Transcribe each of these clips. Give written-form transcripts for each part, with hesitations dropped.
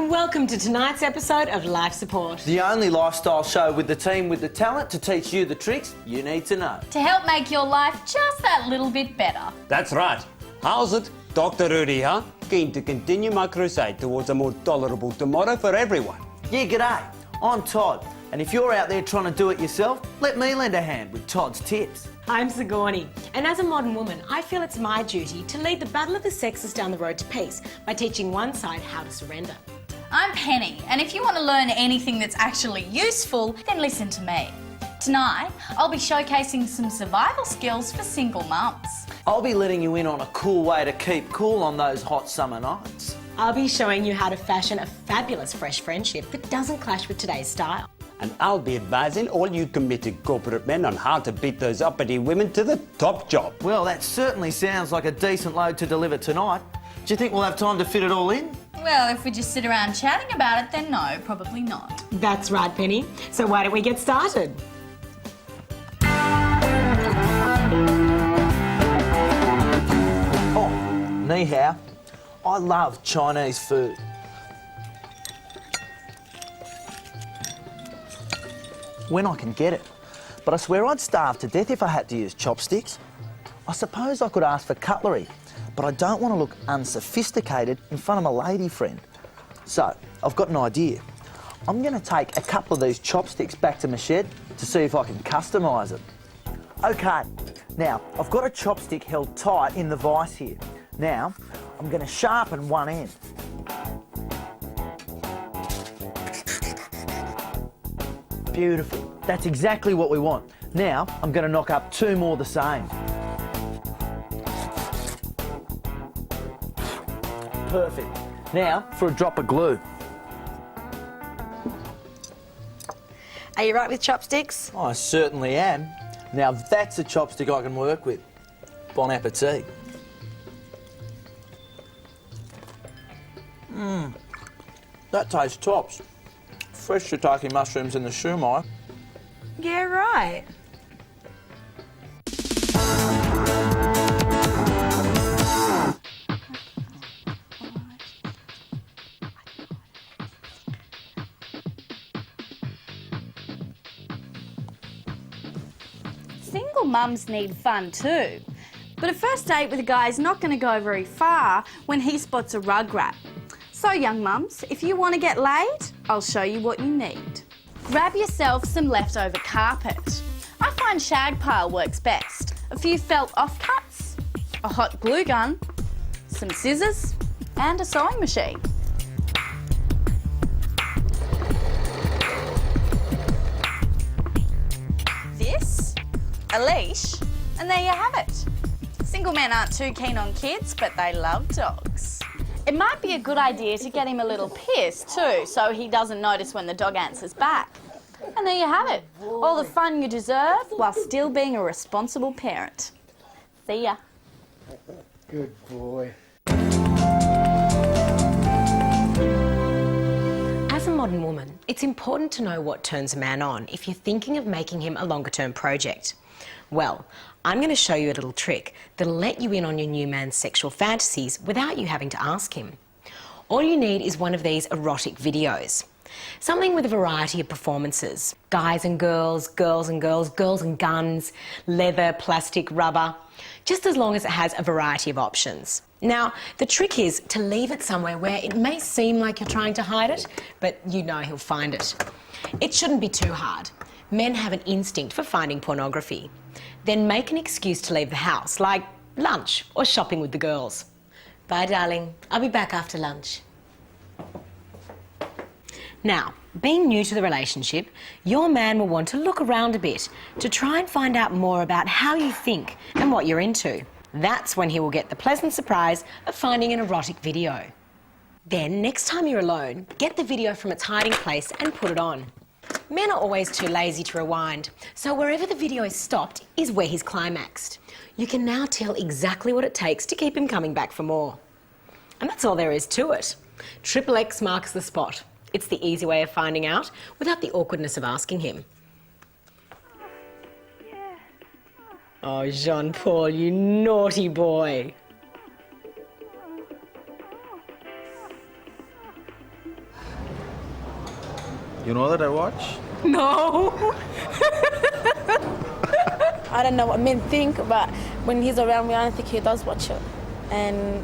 and welcome to tonight's episode of Life Support. The only lifestyle show with the team with the talent to teach you the tricks you need to know. To help make your life just that little bit better. That's right. How's it? Dr. Rudy, huh? Keen to continue my crusade towards a more tolerable tomorrow for everyone. Yeah, g'day. I'm Todd, and if you're out there trying to do it yourself, let me lend a hand with Todd's tips. I'm Sigourney, and as a modern woman, I feel it's my duty to lead the battle of the sexes down the road to peace by teaching one side how to surrender. I'm Penny, and if you want to learn anything that's actually useful, then listen to me. Tonight, I'll be showcasing some survival skills for single mums. I'll be letting you in on a cool way to keep cool on those hot summer nights. I'll be showing you how to fashion a fabulous fresh friendship that doesn't clash with today's style. And I'll be advising all you committed corporate men on how to beat those uppity women to the top job. Well, that certainly sounds like a decent load to deliver tonight. Do you think we'll have time to fit it all in? Well, if we just sit around chatting about it, then no, probably not. That's right, Penny. So why don't we get started? Oh, ni hao. I love Chinese food. When I can get it. But I swear I'd starve to death if I had to use chopsticks. I suppose I could ask for cutlery, but I don't want to look unsophisticated in front of my lady friend. So, I've got an idea. I'm going to take a couple of these chopsticks back to my shed to see if I can customise it. OK, now, I've got a chopstick held tight in the vise here. Now, I'm going to sharpen one end. Beautiful. That's exactly what we want. Now, I'm going to knock up two more the same. Perfect. Now, for a drop of glue. Are you right with chopsticks? I certainly am. Now, that's a chopstick I can work with. Bon appetit. That tastes tops. Fresh shiitake mushrooms in the shumai. Yeah, right. Single mums need fun too. But a first date with a guy is not going to go very far when he spots a rug rat. So, young mums, if you want to get laid, I'll show you what you need. Grab yourself some leftover carpet. I find shag pile works best. A few felt offcuts, a hot glue gun, some scissors, and a sewing machine. This, a leash, and there you have it. Single men aren't too keen on kids, but they love dogs. It might be a good idea to get him a little piss too, so he doesn't notice when the dog answers back. And there you have it. All the fun you deserve while still being a responsible parent. See ya. Good boy. As a modern woman, it's important to know what turns a man on if you're thinking of making him a longer-term project. Well, I'm going to show you a little trick that'll let you in on your new man's sexual fantasies without you having to ask him. All you need is one of these erotic videos. Something with a variety of performances. Guys and girls, girls and girls, girls and guns, leather, plastic, rubber. Just as long as it has a variety of options. Now, the trick is to leave it somewhere where it may seem like you're trying to hide it, but you know he'll find it. It shouldn't be too hard. Men have an instinct for finding pornography. Then make an excuse to leave the house, like lunch or shopping with the girls. Bye, darling. I'll be back after lunch. Now, being new to the relationship, your man will want to look around a bit to try and find out more about how you think and what you're into. That's when he will get the pleasant surprise of finding an erotic video. Then, next time you're alone, get the video from its hiding place and put it on. Men are always too lazy to rewind, so wherever the video is stopped is where he's climaxed. You can now tell exactly what it takes to keep him coming back for more. And that's all there is to it. XXX marks the spot. It's the easy way of finding out without the awkwardness of asking him. Oh, Jean-Paul, you naughty boy. You know that I watch? No. I don't know what men think, but when he's around me, I don't think he does watch it. And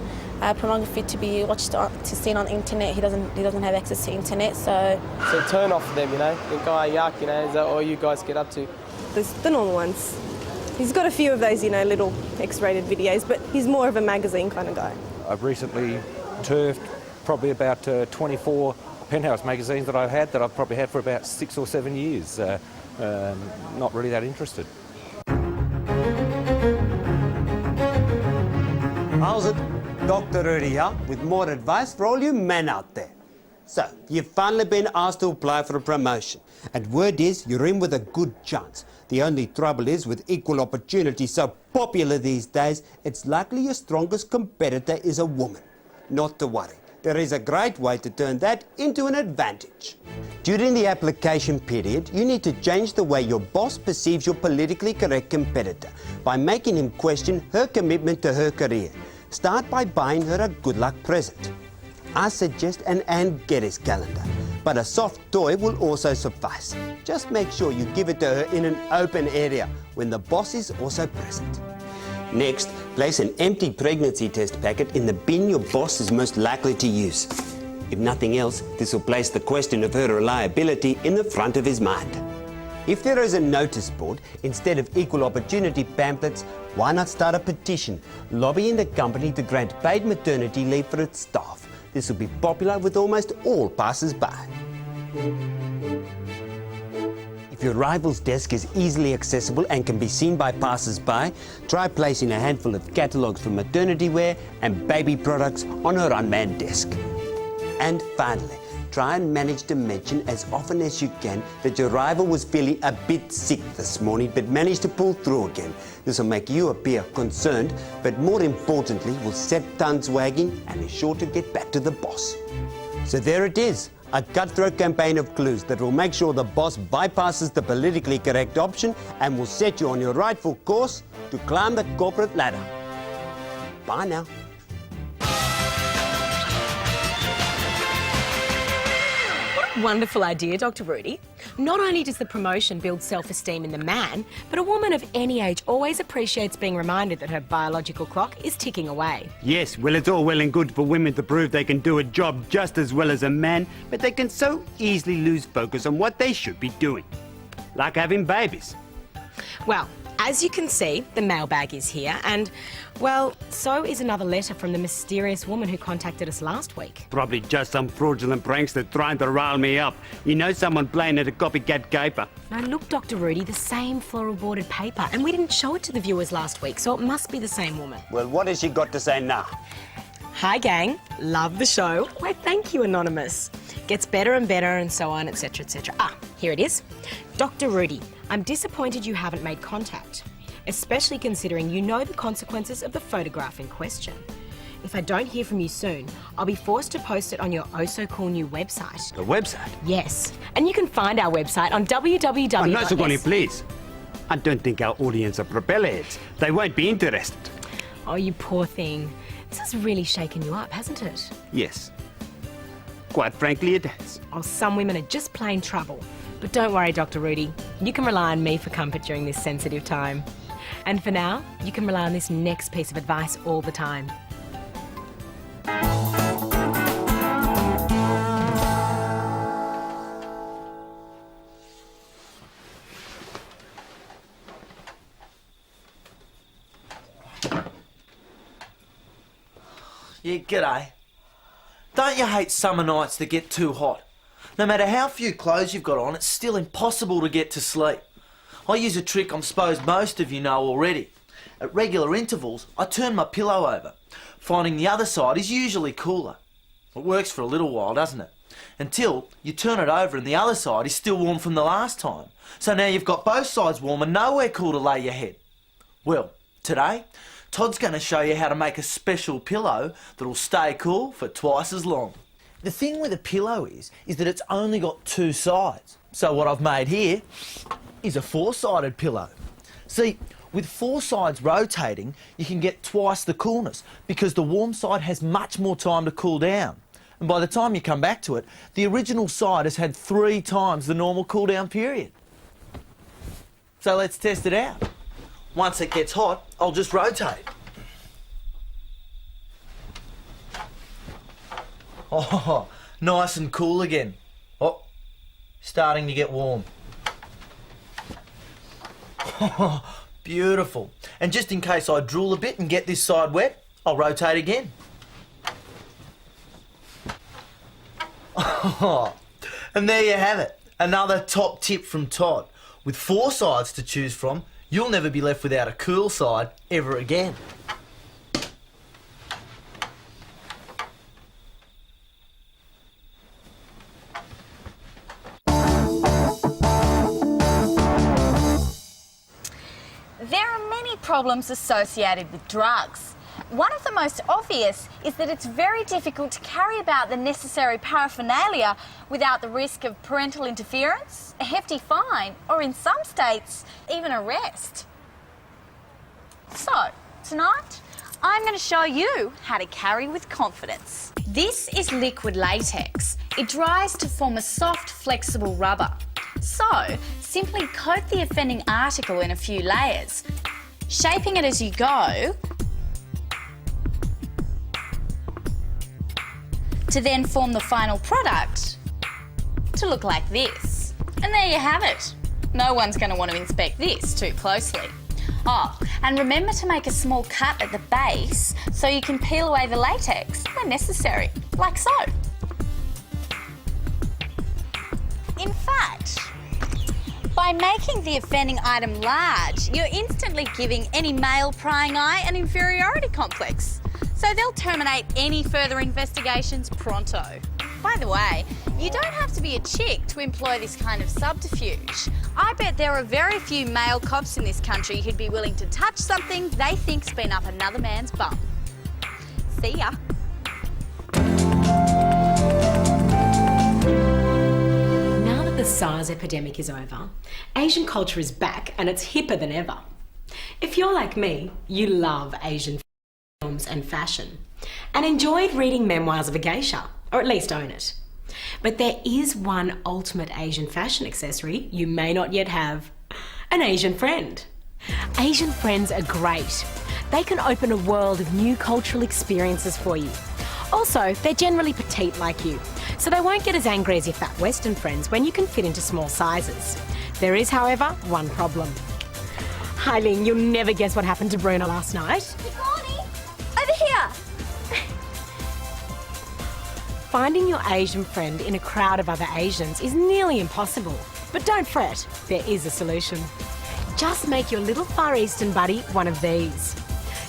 pornography to be watched seen on the internet, he doesn't have access to internet, so. So turn off for them, you know. Think, oh, yuck, you know. Is that all you guys get up to? The normal ones. He's got a few of those, you know, little X-rated videos, but he's more of a magazine kind of guy. I've recently turfed probably about 24 Penthouse magazines that I've probably had for about 6 or 7 years. Not really that interested. How's it? Dr. Rudy here with more advice for all you men out there. So, you've finally been asked to apply for a promotion. And word is, you're in with a good chance. The only trouble is, with equal opportunity so popular these days, it's likely your strongest competitor is a woman. Not to worry. There is a great way to turn that into an advantage. During the application period, you need to change the way your boss perceives your politically correct competitor by making him question her commitment to her career. Start by buying her a good luck present. I suggest an Ann Geddes calendar, but a soft toy will also suffice. Just make sure you give it to her in an open area when the boss is also present. Next, place an empty pregnancy test packet in the bin your boss is most likely to use. If nothing else, this will place the question of her reliability in the front of his mind. If there is a notice board, instead of equal opportunity pamphlets, why not start a petition lobbying the company to grant paid maternity leave for its staff? This will be popular with almost all passers-by. If your rival's desk is easily accessible and can be seen by passers-by, try placing a handful of catalogues for maternity wear and baby products on her unmanned desk. And finally, try and manage to mention as often as you can that your rival was feeling a bit sick this morning but managed to pull through again. This will make you appear concerned, but more importantly will set tongues wagging and is sure to get back to the boss. So there it is, a cutthroat campaign of clues that will make sure the boss bypasses the politically correct option and will set you on your rightful course to climb the corporate ladder. Bye now. Wonderful idea, Dr. Rudy. Not only does the promotion build self-esteem in the man, but a woman of any age always appreciates being reminded that her biological clock is ticking away. Yes, well, it's all well and good for women to prove they can do a job just as well as a man, but they can so easily lose focus on what they should be doing. Like having babies. Well, as you can see, the mailbag is here, and, well, so is another letter from the mysterious woman who contacted us last week. Probably just some fraudulent prankster trying to rile me up. You know, someone playing at a copycat caper. Now look, Dr. Rudy, the same floral bordered paper, and we didn't show it to the viewers last week, so it must be the same woman. Well, what has she got to say now? Hi gang, love the show. Why thank you, Anonymous. Gets better and better and so on, etc, etc. Ah, here it is. Dr. Rudy, I'm disappointed you haven't made contact, especially considering you know the consequences of the photograph in question. If I don't hear from you soon, I'll be forced to post it on your oh-so-cool new website. The website? Yes, and you can find our website on www. Oh, no, Sugoni, please. I don't think our audience are propellerheads. They won't be interested. Oh, you poor thing. This has really shaken you up, hasn't it? Yes. Quite frankly, it has. Oh, some women are just plain trouble. But don't worry, Dr. Rudy. You can rely on me for comfort during this sensitive time. And for now, you can rely on this next piece of advice all the time. Yeah, g'day. Don't you hate summer nights that get too hot? No matter how few clothes you've got on, it's still impossible to get to sleep. I use a trick I'm supposed most of you know already. At regular intervals, I turn my pillow over, finding the other side is usually cooler. It works for a little while, doesn't it? Until you turn it over and the other side is still warm from the last time. So now you've got both sides warm and nowhere cool to lay your head. Well, today, Todd's going to show you how to make a special pillow that'll stay cool for twice as long. The thing with a pillow is that it's only got two sides. So what I've made here is a four-sided pillow. See, with four sides rotating, you can get twice the coolness because the warm side has much more time to cool down. And by the time you come back to it, the original side has had 3 times the normal cool-down period. So let's test it out. Once it gets hot, I'll just rotate. Oh, nice and cool again. Oh, starting to get warm. Oh, beautiful. And just in case I drool a bit and get this side wet, I'll rotate again. Oh, and there you have it. Another top tip from Todd. With 4 sides to choose from, you'll never be left without a cool side ever again. There are many problems associated with drugs. One of the most obvious is that it's very difficult to carry about the necessary paraphernalia without the risk of parental interference, a hefty fine, or in some states, even arrest. So, tonight, I'm going to show you how to carry with confidence. This is liquid latex. It dries to form a soft, flexible rubber. So, simply coat the offending article in a few layers, shaping it as you go, to then form the final product to look like this. And there you have it. No one's going to want to inspect this too closely. Oh, and remember to make a small cut at the base so you can peel away the latex when necessary, like so. In fact, by making the offending item large, you're instantly giving any male prying eye an inferiority complex. So they'll terminate any further investigations pronto. By the way, you don't have to be a chick to employ this kind of subterfuge. I bet there are very few male cops in this country who'd be willing to touch something they think's been up another man's bum. See ya. Now that the SARS epidemic is over, Asian culture is back and it's hipper than ever. If you're like me, you love Asian films and fashion, and enjoyed reading memoirs of a geisha, or at least own it. But there is one ultimate Asian fashion accessory you may not yet have: an Asian friend. Asian friends are great. They can open a world of new cultural experiences for you. Also, they're generally petite like you, so they won't get as angry as your fat Western friends when you can fit into small sizes. There is, however, one problem. Eileen, you'll never guess what happened to Bruno last night. Over here. Finding your Asian friend in a crowd of other Asians is nearly impossible. But don't fret, there is a solution. Just make your little Far Eastern buddy one of these.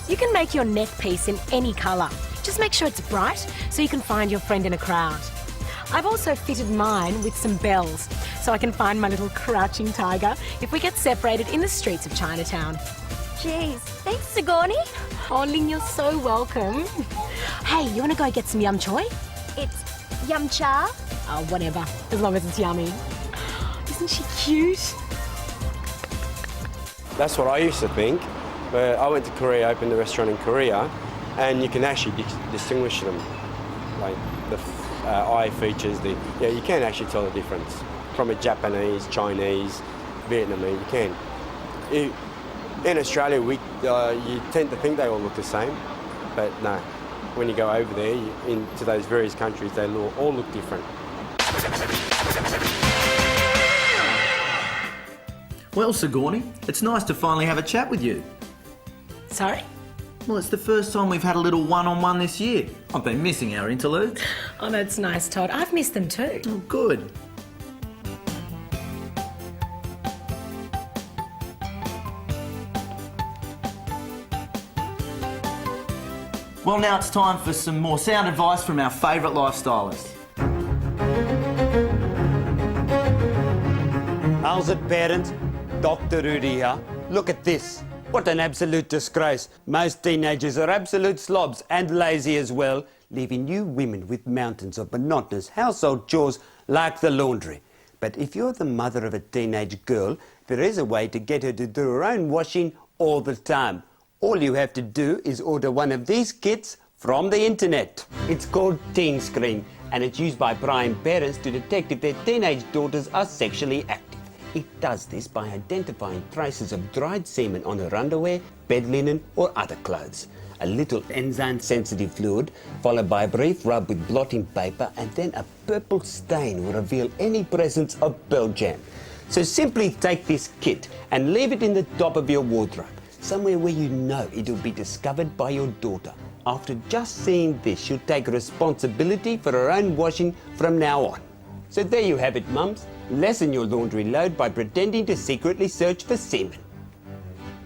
You can make your neck piece in any colour. Just make sure it's bright so you can find your friend in a crowd. I've also fitted mine with some bells so I can find my little crouching tiger if we get separated in the streets of Chinatown. Jeez, thanks, Sigourney. Oh, Ling, you're so welcome. Hey, you want to go get some yum choy? It's yum cha. Oh, whatever, as long as it's yummy. Isn't she cute? That's what I used to think, but I went to Korea, opened a restaurant in Korea, and you can actually distinguish them. Like the eye features, you can actually tell the difference from a Japanese, Chinese, Vietnamese. You can. In Australia, you tend to think they all look the same, but no. When you go over there, into those various countries, they all look different. Well, Sigourney, it's nice to finally have a chat with you. Sorry? Well, it's the first time we've had a little one-on-one this year. I've been missing our interludes. Oh, that's nice, Todd. I've missed them too. Oh, good. Well, now it's time for some more sound advice from our favourite lifestylists. How's it, parents? Dr. Rudy here. Look at this. What an absolute disgrace. Most teenagers are absolute slobs and lazy as well, leaving you women with mountains of monotonous household chores like the laundry. But if you're the mother of a teenage girl, there is a way to get her to do her own washing all the time. All you have to do is order one of these kits from the internet. It's called Teen Screen, and it's used by prime parents to detect if their teenage daughters are sexually active. It does this by identifying traces of dried semen on her underwear, bed linen or other clothes. A little enzyme-sensitive fluid, followed by a brief rub with blotting paper, and then a purple stain will reveal any presence of pearl jam. So simply take this kit and leave it in the top of your wardrobe, somewhere where you know it'll be discovered by your daughter. After just seeing this, she'll take responsibility for her own washing from now on. So there you have it, mums. Lessen your laundry load by pretending to secretly search for semen.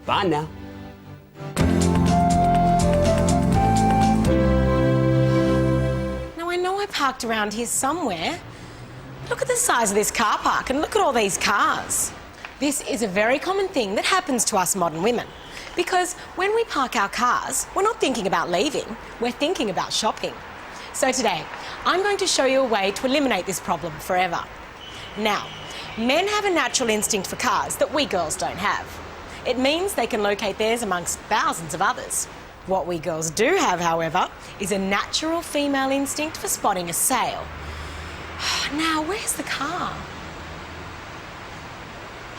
Bye now. Now I know I parked around here somewhere. Look at the size of this car park and look at all these cars. This is a very common thing that happens to us modern women. Because when we park our cars, we're not thinking about leaving, we're thinking about shopping. So today, I'm going to show you a way to eliminate this problem forever. Now, men have a natural instinct for cars that we girls don't have. It means they can locate theirs amongst thousands of others. What we girls do have, however, is a natural female instinct for spotting a sale. Now, where's the car?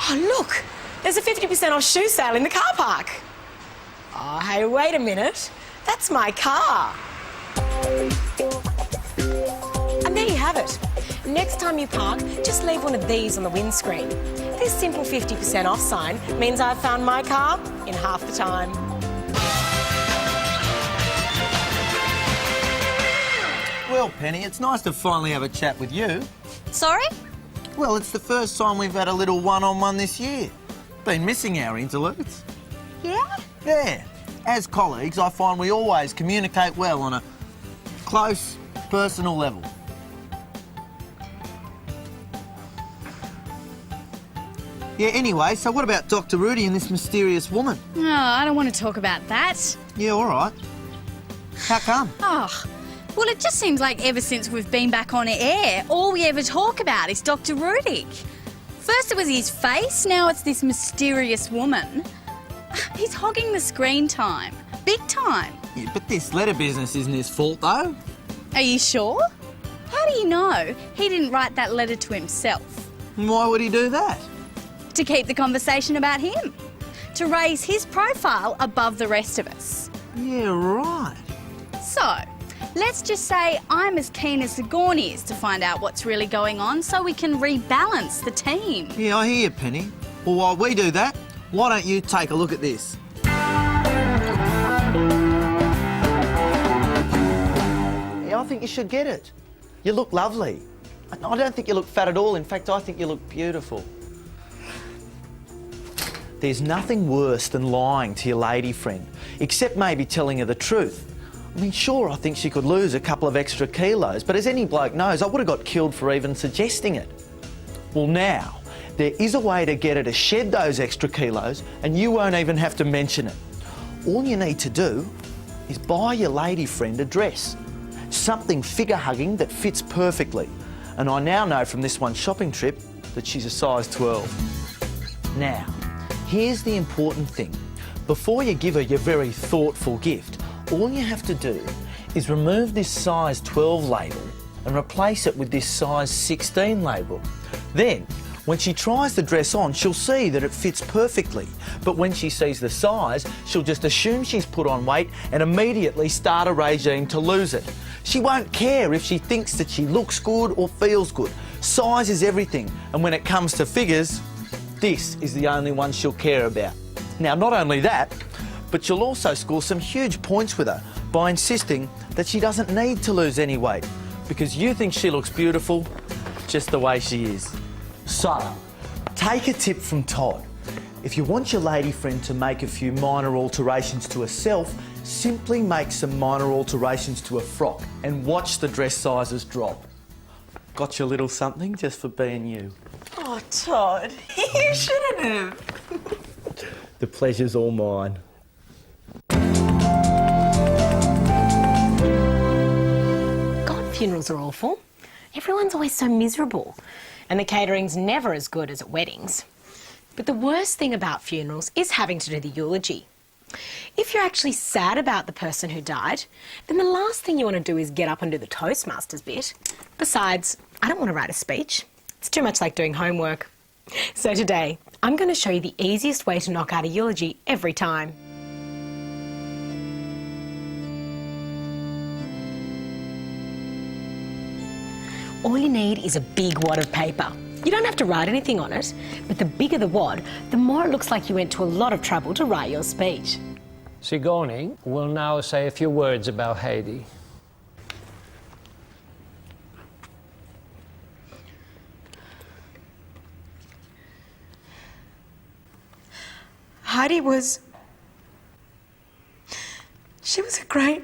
Oh, look! There's a 50% off shoe sale in the car park. Oh, hey, wait a minute. That's my car. And there you have it. Next time you park, just leave one of these on the windscreen. This simple 50% off sign means I've found my car in half the time. Well, Penny, it's nice to finally have a chat with you. Sorry? Well, it's the first time we've had a little one-on-one this year. Been missing our interludes. Yeah? Yeah. As colleagues, I find we always communicate well on a close, personal level. Yeah, anyway, so what about Dr. Rudy and this mysterious woman? Oh, I don't want to talk about that. Yeah, all right. How come? Oh, well, it just seems like ever since we've been back on air, all we ever talk about is Dr. Rudy. First it was his face, now it's this mysterious woman. He's hogging the screen time. Big time. Yeah, but this letter business isn't his fault, though. Are you sure? How do you know he didn't write that letter to himself? Why would he do that? To keep the conversation about him. To raise his profile above the rest of us. Yeah, right. So, let's just say I'm as keen as Sigourney is to find out what's really going on so we can rebalance the team. Yeah, I hear you, Penny. Well, while we do that, why don't you take a look at this? Yeah, I think you should get it. You look lovely. I don't think you look fat at all. In fact, I think you look beautiful. There's nothing worse than lying to your lady friend, except maybe telling her the truth. I mean, sure, I think she could lose a couple of extra kilos, but as any bloke knows, I would have got killed for even suggesting it. Well, now, there is a way to get her to shed those extra kilos, and you won't even have to mention it. All you need to do is buy your lady friend a dress. Something figure-hugging that fits perfectly. And I now know from this one shopping trip that she's a size 12. Now, here's the important thing. Before you give her your very thoughtful gift, all you have to do is remove this size 12 label and replace it with this size 16 label. Then, when she tries the dress on, she'll see that it fits perfectly. But when she sees the size, she'll just assume she's put on weight and immediately start a regime to lose it. She won't care if she thinks that she looks good or feels good. Size is everything, and when it comes to figures, this is the only one she'll care about. Now, not only that, but you'll also score some huge points with her by insisting that she doesn't need to lose any weight because you think she looks beautiful just the way she is. So, take a tip from Todd. If you want your lady friend to make a few minor alterations to herself, simply make some minor alterations to her frock and watch the dress sizes drop. Got you a little something just for being you. Oh, Todd, you shouldn't have. The pleasure's all mine. God, funerals are awful. Everyone's always so miserable. And the catering's never as good as at weddings. But the worst thing about funerals is having to do the eulogy. If you're actually sad about the person who died, then the last thing you want to do is get up and do the Toastmasters bit. Besides, I don't want to write a speech. It's too much like doing homework. So today, I'm going to show you the easiest way to knock out a eulogy every time. All you need is a big wad of paper. You don't have to write anything on it, but the bigger the wad, the more it looks like you went to a lot of trouble to write your speech. Sigourney will now say a few words about Heidi. Heidi was... She was a great...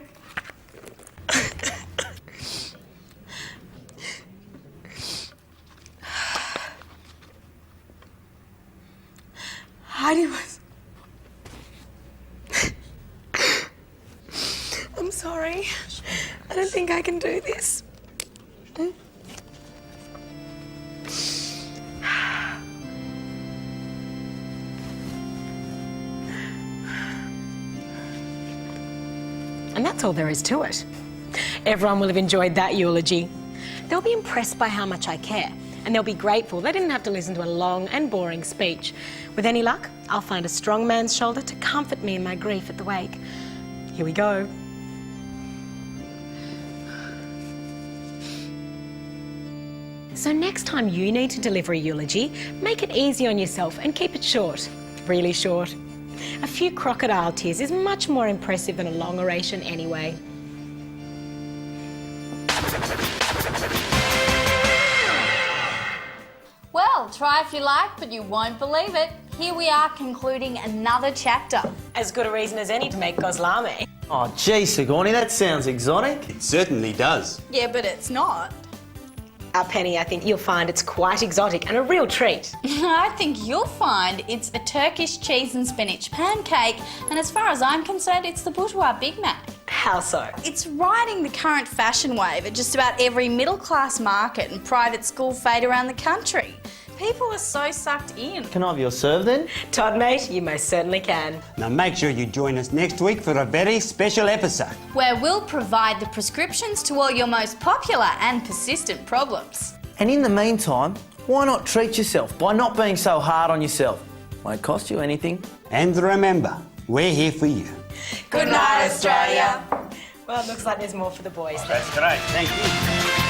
Heidi was... I'm sorry. I don't think I can do this. And that's all there is to it. Everyone will have enjoyed that eulogy. They'll be impressed by how much I care, and they'll be grateful they didn't have to listen to a long and boring speech. With any luck, I'll find a strong man's shoulder to comfort me in my grief at the wake. Here we go. So next time you need to deliver a eulogy, make it easy on yourself and keep it short, really short. A few crocodile tears is much more impressive than a long oration anyway. Well, try if you like, but you won't believe it. Here we are concluding another chapter. As good a reason as any to make gozlami. Oh, gee, Sigourney, that sounds exotic. It certainly does. Yeah, but it's not. Penny, I think you'll find it's quite exotic and a real treat. I think you'll find it's a Turkish cheese and spinach pancake, and as far as I'm concerned, it's the bourgeois Big Mac. How so? It's riding the current fashion wave at just about every middle-class market and private school fete around the country. People are so sucked in. Can I have your serve then? Todd, mate, you most certainly can. Now make sure you join us next week for a very special episode. Where we'll provide the prescriptions to all your most popular and persistent problems. And in the meantime, why not treat yourself by not being so hard on yourself? Won't cost you anything. And remember, we're here for you. Good night, Australia. Well, it looks like there's more for the boys. That's great, thank you.